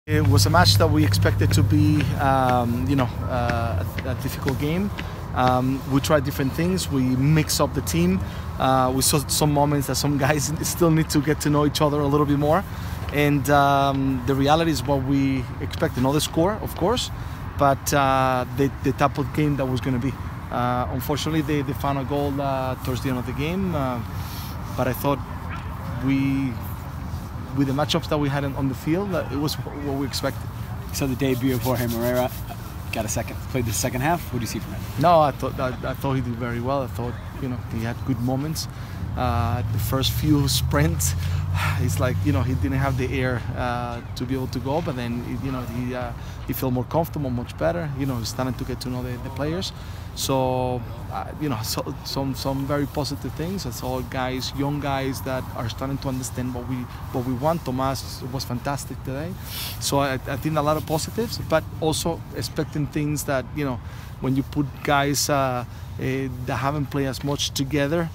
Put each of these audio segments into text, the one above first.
It was a match that we expected to be, a difficult game. We tried different things. We mixed up the team. We saw some moments that some guys still need to get to know each other a little bit more. And the reality is what we expect. Another score, of course, but the type of game that was going to be. Unfortunately, they found a goal towards the end of the game. But I thought with the matchups that we had on the field, it was what we expected. So the debut of Jorge Moreira, played the second half. What do you see from him? No, I thought he did very well. I thought he had good moments. The first few sprints, it's like he didn't have the air to be able to go, but then he felt more comfortable, much better. He's starting to get to know the players. So some very positive things. I saw young guys that are starting to understand what we want. Tomas was fantastic today. So I think a lot of positives, but also expecting things that when you put guys that haven't played as much together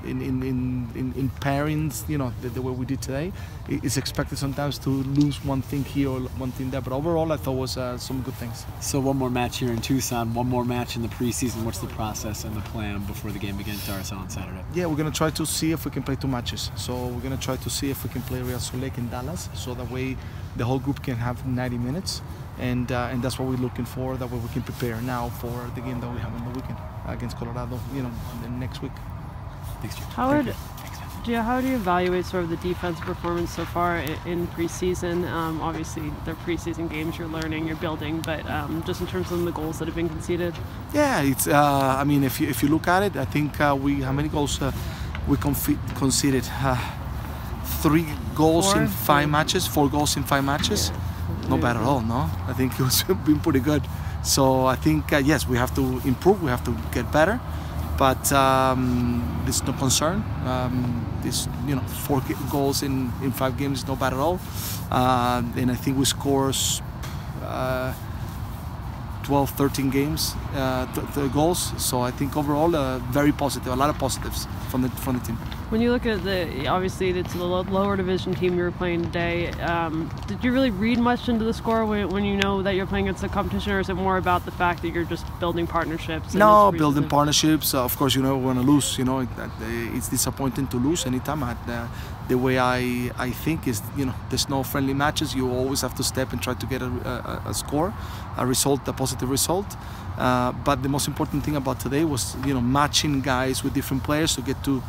in pairings, the way we did today, it's expected sometimes to lose one thing here or one thing there. But overall, I thought was some good things. So one more match here in Tucson, one more match in the preseason. What's the process and the plan before the game against RSL on Saturday? Yeah, we're going to try to see if we can play 2 matches. So we're going to try to see if we can play Real Salt Lake in Dallas, so that way the whole group can have 90 minutes. And that's what we're looking for. That way we can prepare now for the game that we have on the weekend against Colorado, next week. Thanks, Jim. How do you evaluate sort of the defense performance so far in preseason? Obviously, they're preseason games. You're learning, you're building, but just in terms of the goals that have been conceded. Yeah, it's. I mean, if you look at it, I think how many goals we conceded? 3 goals in 5 matches, 4 goals in 5 matches. Yeah. Not bad at all, no? I think it was been pretty good. So I think, yes, we have to improve, we have to get better, but there's no concern. This 4 goals in 5 games is not bad at all. And I think we scored 12, 13 goals. So I think overall, very positive, a lot of positives from the team. When you look at obviously it's the lower division team you were playing today, did you really read much into the score when you know that you're playing against the competition, or is it more about the fact that you're just building partnerships? No, building partnerships. Of course, we're going to lose. It's disappointing to lose anytime. The way I think is, there's no friendly matches. You always have to step and try to get a score, a result, a positive result. But the most important thing about today was, matching guys with different players to get to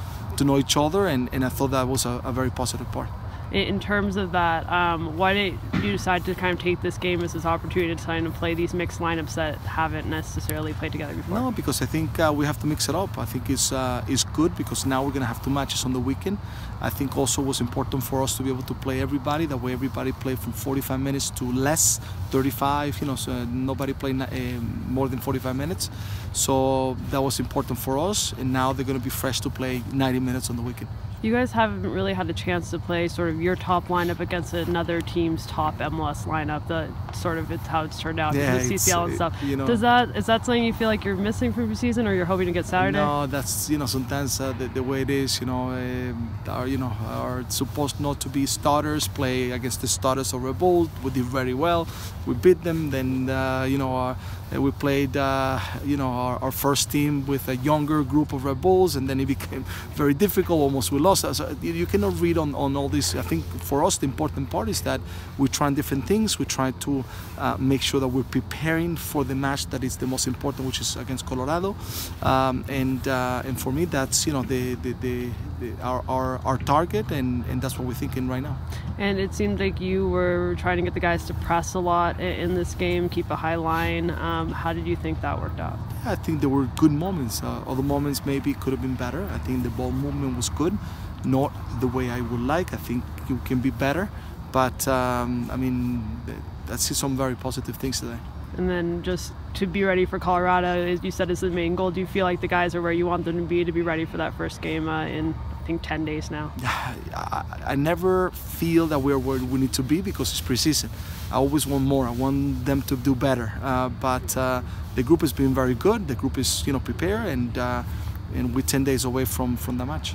know each other, and I thought that was a very positive part. In terms of that, why did you decide to kind of take this game as this opportunity to try and play these mixed lineups that haven't necessarily played together before? No, because I think we have to mix it up. I think it's good because now we're going to have 2 matches on the weekend. I think also it was important for us to be able to play everybody. That way everybody played from 45 minutes to less, 35, so nobody played more than 45 minutes. So that was important for us, and now they're going to be fresh to play 90 minutes on the weekend. You guys haven't really had a chance to play sort of your top lineup against another team's top MLS lineup. It's how it's turned out, yeah, the CCL and stuff. Is that something you feel like you're missing from the season, or you're hoping to get Saturday? No, that's sometimes the way it is. Are supposed not to be starters play against the starters of Red Bull. We did very well. We beat them. Then we played our first team with a younger group of Red Bulls, and then it became very difficult. Almost we lost. So you cannot read on all this. I think for us the important part is that we try different things. We try to make sure that we're preparing for the match that is the most important, which is against Colorado. And for me, that's our target, and that's what we're thinking right now. And it seemed like you were trying to get the guys to press a lot in this game, keep a high line. How did you think that worked out? I think there were good moments. Other moments maybe could have been better. I think the ball movement was good, not the way I would like. I think you can be better, but I see some very positive things today. And then just to be ready for Colorado, as you said, is the main goal. Do you feel like the guys are where you want them to be ready for that first game in, I think, 10 days now? I never feel that we're where we need to be because it's preseason. I always want more. I want them to do better. But the group has been very good. The group is prepared, and we're 10 days away from the match.